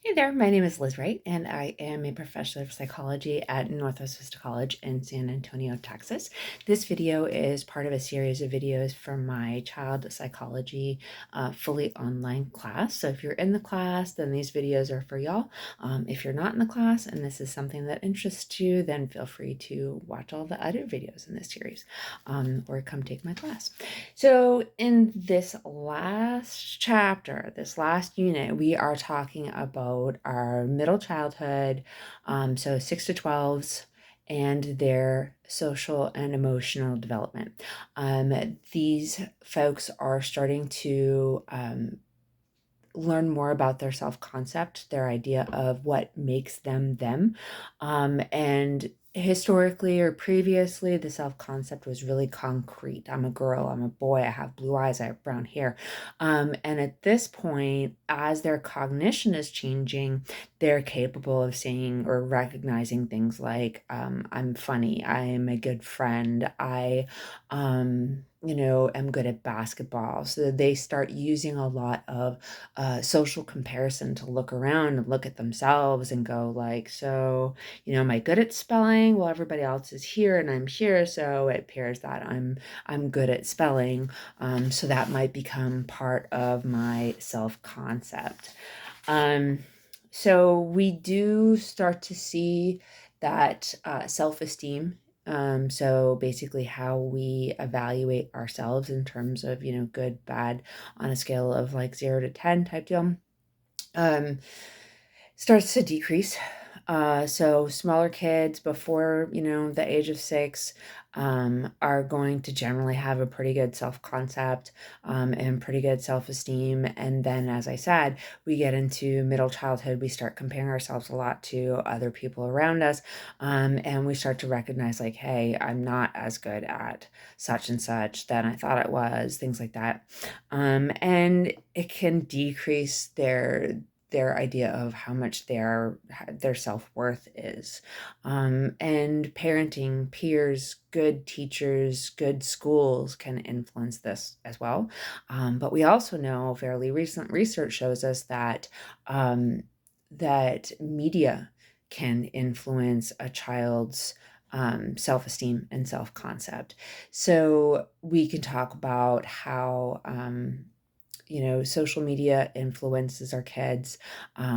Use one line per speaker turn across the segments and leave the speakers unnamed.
Hey there, my name is Liz Wright, and I am a professor of psychology at Northwest Vista College in San Antonio, Texas. This video is part of a series of videos from my child psychology fully online class. So if you're in the class, then these videos are for y'all. If you're not in the class and this is something that interests you, then feel free to watch all the other videos in this series or come take my class. So in this last chapter, this last unit, we are talking about our middle childhood, so 6 to 12s, and their social and emotional development. These folks are starting to learn more about their self-concept, their idea of what makes them them. And historically or previously, the self-concept was really concrete. I'm a girl, I'm a boy, I have blue eyes, I have brown hair. And at this point, as their cognition is changing, they're capable of saying or recognizing things like, I'm funny, I'm a good friend, am good at basketball. So they start using a lot of social comparison to look around and look at themselves and go like, so, am I good at spelling? Well, everybody else is here and I'm here, so it appears that I'm good at spelling. So that might become part of my self-concept. So we do start to see that self-esteem. So basically how we evaluate ourselves in terms of, good, bad on a scale of like 0 to 10 type deal, um, starts to decrease. So smaller kids before, the age of 6, are going to generally have a pretty good self-concept, and pretty good self-esteem. And then, as I said, we get into middle childhood, we start comparing ourselves a lot to other people around us, and we start to recognize like, hey, I'm not as good at such and such than I thought it was, things like that. And it can decrease their idea of how much their self-worth is. And parenting, peers, good teachers, good schools can influence this as well. But we also know fairly recent research shows us that media can influence a child's self-esteem and self-concept. So we can talk about how social media influences our kids.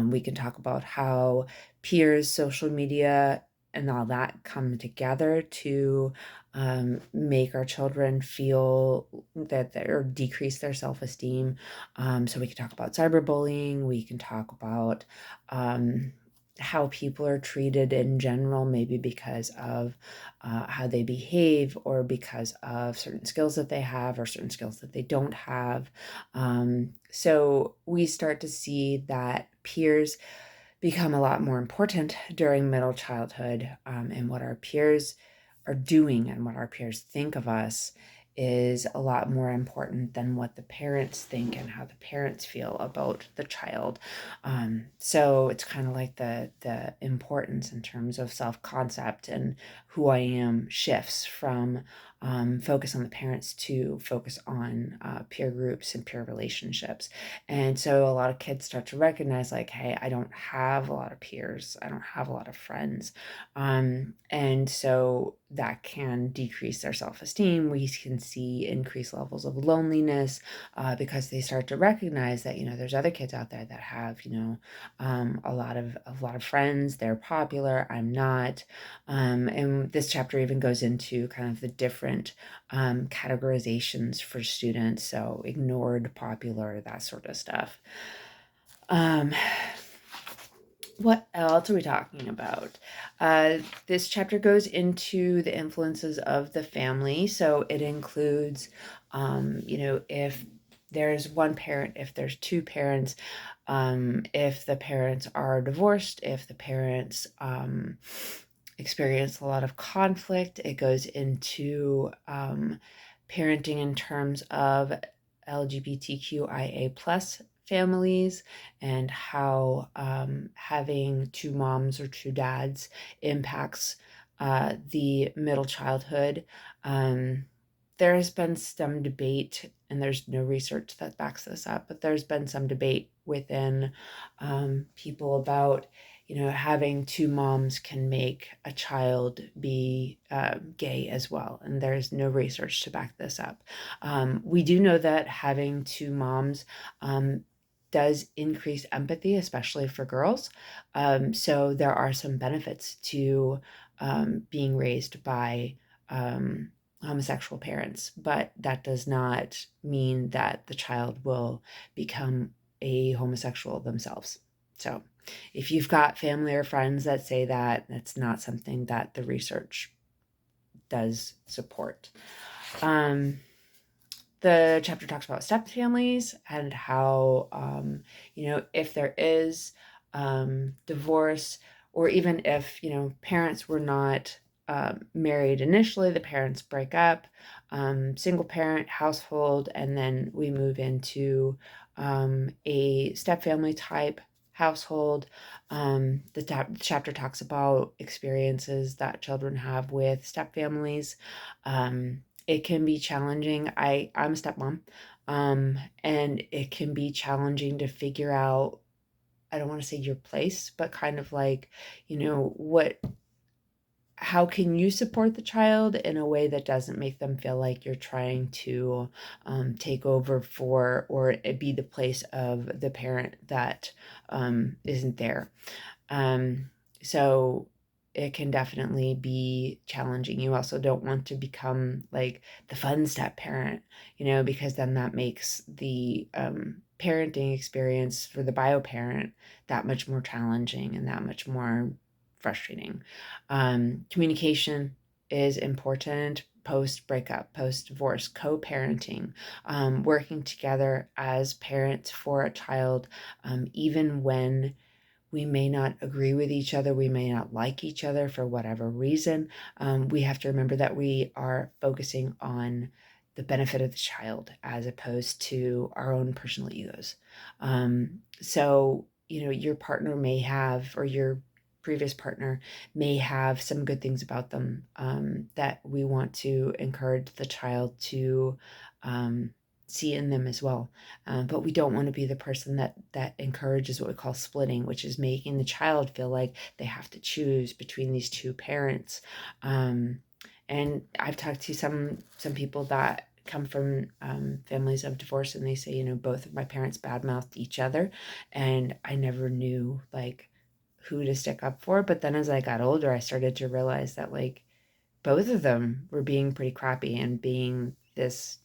We can talk about how peers, social media, and all that come together to make our children feel that or decrease their self-esteem. So we can talk about cyberbullying. We can talk about how people are treated in general, maybe because of how they behave or because of certain skills that they have or certain skills that they don't have. So we start to see that peers become a lot more important during middle childhood, and what our peers are doing and what our peers think of us is a lot more important than what the parents think and how the parents feel about the child. So it's kind of like the importance in terms of self-concept and who I am shifts from focus on the parents to focus on peer groups and peer relationships. And so a lot of kids start to recognize like, hey, I don't have a lot of peers. I don't have a lot of friends. And so that can decrease their self-esteem. We can see increased levels of loneliness because they start to recognize that, there's other kids out there that have, a lot of friends. They're popular. I'm not. And this chapter even goes into kind of the different categorizations for students. So ignored, popular, that sort of stuff. What else are we talking about? This chapter goes into the influences of the family. So it includes, if there's one parent, if there's two parents, if the parents are divorced, if the parents experience a lot of conflict. It goes into parenting in terms of LGBTQIA plus families and how having two moms or two dads impacts the middle childhood. There has been some debate, and there's no research that backs this up, but there's been some debate within people about, having two moms can make a child be gay as well. And there's no research to back this up. We do know that having two moms does increase empathy, especially for girls. So there are some benefits to being raised by homosexual parents, but that does not mean that the child will become a homosexual themselves. So if you've got family or friends that say that, that's not something that the research does support. The chapter talks about step families and how, if there is divorce, or even if, parents were not married initially, the parents break up, single parent household, and then we move into a step family type household. The chapter talks about experiences that children have with step families. It can be challenging. I'm a stepmom, and it can be challenging to figure out, I don't want to say your place, but kind of like, how can you support the child in a way that doesn't make them feel like you're trying to take over for or be the place of the parent that isn't there. So it can definitely be challenging. You also don't want to become like the fun step parent, because then that makes the parenting experience for the bio parent that much more challenging and that much more frustrating. Communication is important post breakup, post divorce, co-parenting, working together as parents for a child, even when we may not agree with each other, we may not like each other for whatever reason. We have to remember that we are focusing on the benefit of the child as opposed to our own personal egos. So, your partner may have, or your previous partner may have some good things about them that we want to encourage the child to see in them as well. But we don't want to be the person that encourages what we call splitting, which is making the child feel like they have to choose between these two parents. And I've talked to some people that come from families of divorce, and they say, both of my parents badmouthed each other, and I never knew like who to stick up for. But then as I got older, I started to realize that like both of them were being pretty crappy and being this,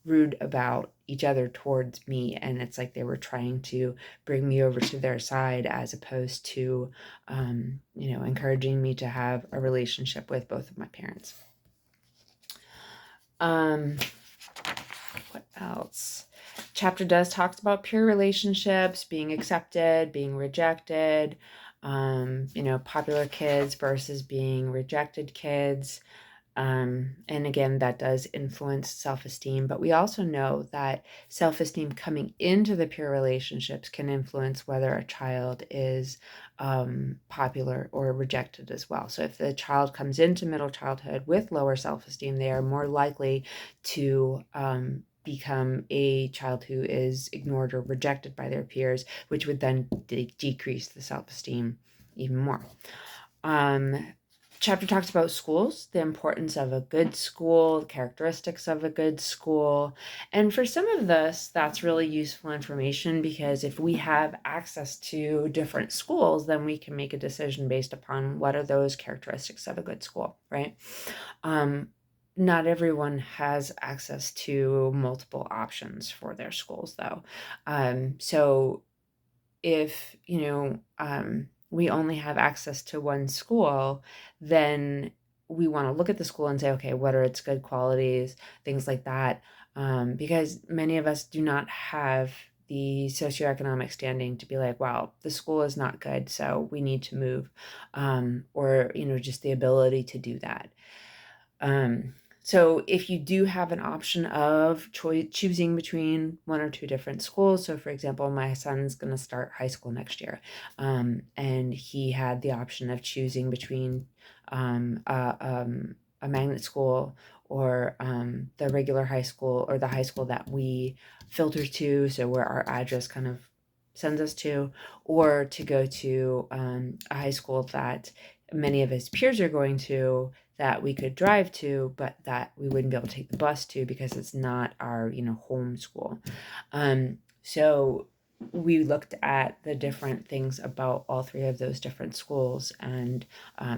rude about each other towards me, and it's like they were trying to bring me over to their side as opposed to encouraging me to have a relationship with both of my parents. What else? Chapter does talks about peer relationships, being accepted, being rejected, popular kids versus being rejected kids. And again, that does influence self-esteem, but we also know that self-esteem coming into the peer relationships can influence whether a child is popular or rejected as well. So if the child comes into middle childhood with lower self-esteem, they are more likely to become a child who is ignored or rejected by their peers, which would then decrease the self-esteem even more. Chapter talks about schools, the importance of a good school, the characteristics of a good school. And for some of this, that's really useful information, because if we have access to different schools, then we can make a decision based upon what are those characteristics of a good school, right? Not everyone has access to multiple options for their schools, though. So if, we only have access to one school, then we want to look at the school and say, okay, what are its good qualities, things like that. Because many of us do not have the socioeconomic standing to be like, wow, the school is not good, so we need to move, or, just the ability to do that. So if you do have an option of choosing between one or two different schools, so for example, my son's going to start high school next year, and he had the option of choosing between a magnet school, or the regular high school, or the high school that we filter to, so where our address kind of sends us to, or to go to a high school that many of his peers are going to, that we could drive to, but that we wouldn't be able to take the bus to because it's not our, home school. So we looked at the different things about all three of those different schools, and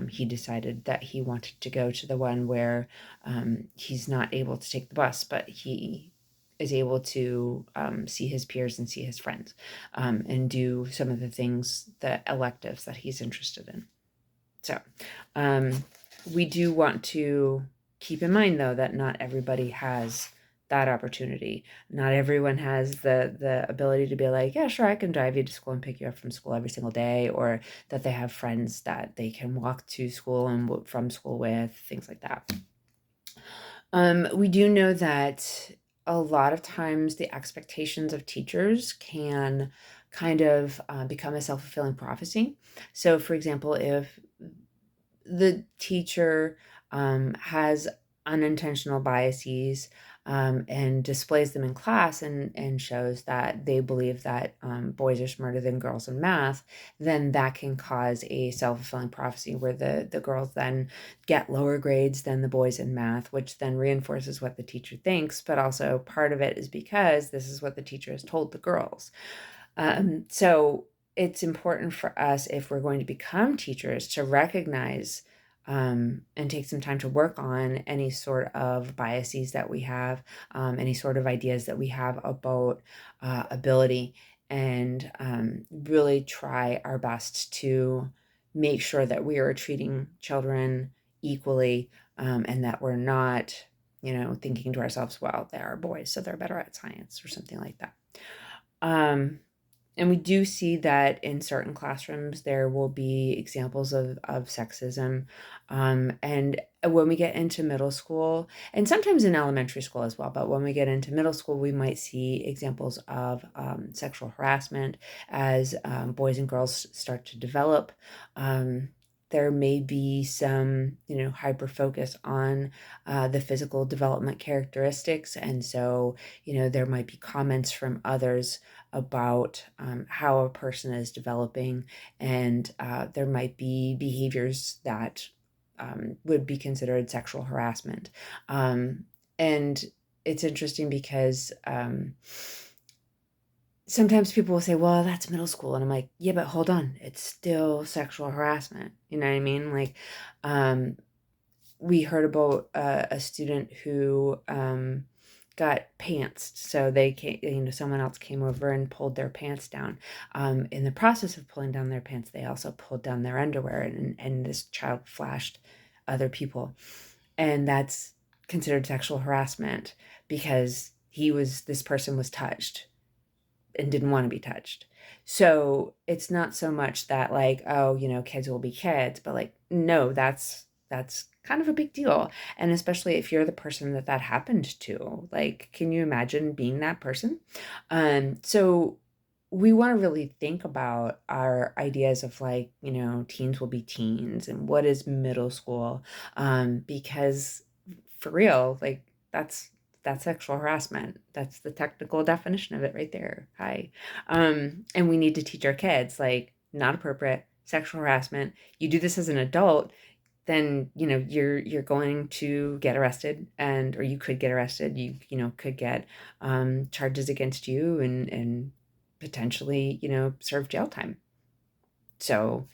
he decided that he wanted to go to the one where he's not able to take the bus, but he is able to see his peers and see his friends, and do some of the things, the electives that he's interested in. So we do want to keep in mind, though, that not everybody has that opportunity. Not everyone has the ability to be like, yeah, sure, I can drive you to school and pick you up from school every single day, or that they have friends that they can walk to school and from school with, things like that. We do know that a lot of times the expectations of teachers can kind of become a self-fulfilling prophecy. So, for example, if the teacher has unintentional biases, and displays them in class, and shows that they believe that boys are smarter than girls in math, then that can cause a self-fulfilling prophecy where the girls then get lower grades than the boys in math, which then reinforces what the teacher thinks, but also part of it is because this is what the teacher has told the girls. So it's important for us, if we're going to become teachers, to recognize and take some time to work on any sort of biases that we have, any sort of ideas that we have about ability, and really try our best to make sure that we are treating children equally, and that we're not, thinking to ourselves, well, they are boys, so they're better at science or something like that. And we do see that in certain classrooms, there will be examples of sexism. And when we get into middle school, and sometimes in elementary school as well, but when we get into middle school, we might see examples of sexual harassment as boys and girls start to develop. There may be some, hyper focus on the physical development characteristics. And so, there might be comments from others about how a person is developing, and there might be behaviors that would be considered sexual harassment. And it's interesting because sometimes people will say, well, that's middle school. And I'm like, yeah, but hold on, it's still sexual harassment. You know what I mean? Like, we heard about a student who got pantsed. So they came, someone else came over and pulled their pants down. In the process of pulling down their pants, they also pulled down their underwear, and this child flashed other people. And that's considered sexual harassment because this person was touched and didn't want to be touched. So it's not so much that, like, oh, kids will be kids, but like, no, that's kind of a big deal. And especially if you're the person that happened to, like, can you imagine being that person? So we want to really think about our ideas of, like, teens will be teens and what is middle school, because for real, like, that's sexual harassment. That's the technical definition of it right there. Hi. And we need to teach our kids, like, not appropriate, sexual harassment. You do this as an adult, then you're going to get arrested, or you could get arrested. You could get charges against you, and potentially serve jail time. So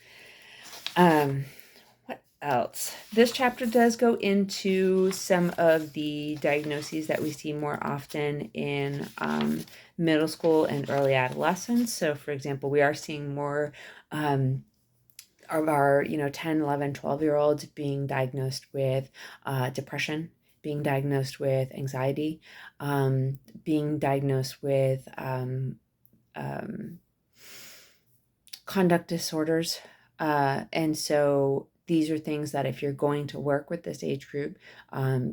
what else? This chapter does go into some of the diagnoses that we see more often in middle school and early adolescence. So, for example, we are seeing more of our 10, 11, 12-year-olds being diagnosed with depression, being diagnosed with anxiety, being diagnosed with conduct disorders. And so these are things that, if you're going to work with this age group,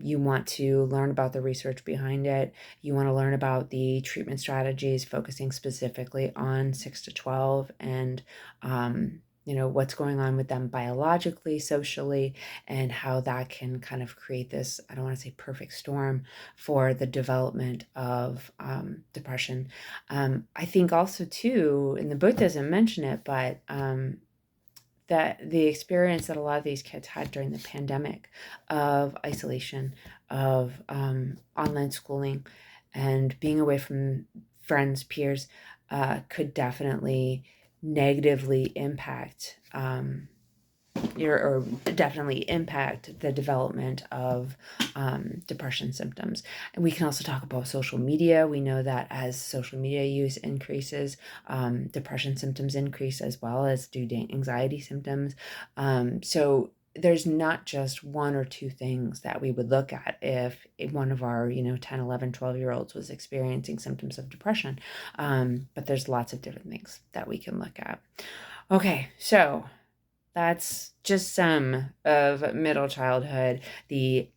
you want to learn about the research behind it. You want to learn about the treatment strategies, focusing specifically on 6 to 12, and what's going on with them biologically, socially, and how that can kind of create this, I don't want to say perfect storm for the development of depression. I think also too, and the book doesn't mention it, but that the experience that a lot of these kids had during the pandemic of isolation, of online schooling, and being away from friends, peers, could definitely negatively impact or definitely impact the development of depression symptoms. And we can also talk about social media. We know that as social media use increases, depression symptoms increase, as well as do anxiety symptoms. So there's not just one or two things that we would look at if one of our 10, 11, 12 year olds was experiencing symptoms of depression. But there's lots of different things that we can look at. Okay, so that's just some of middle childhood, the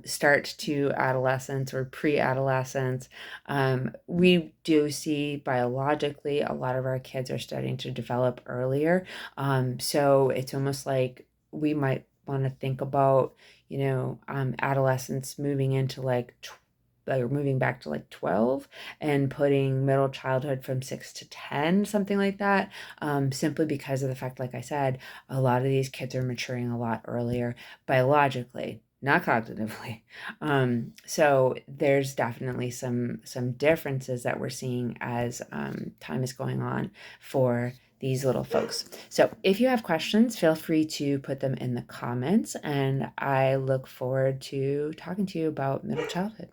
start to adolescence or pre-adolescence. We do see biologically a lot of our kids are starting to develop earlier. So it's almost like we might want to think about, adolescence moving into like moving back to like 12 and putting middle childhood from 6 to 10, something like that, simply because of the fact, like I said, a lot of these kids are maturing a lot earlier biologically, not cognitively. So there's definitely some differences that we're seeing as time is going on for these little folks. So if you have questions, feel free to put them in the comments, and I look forward to talking to you about middle childhood.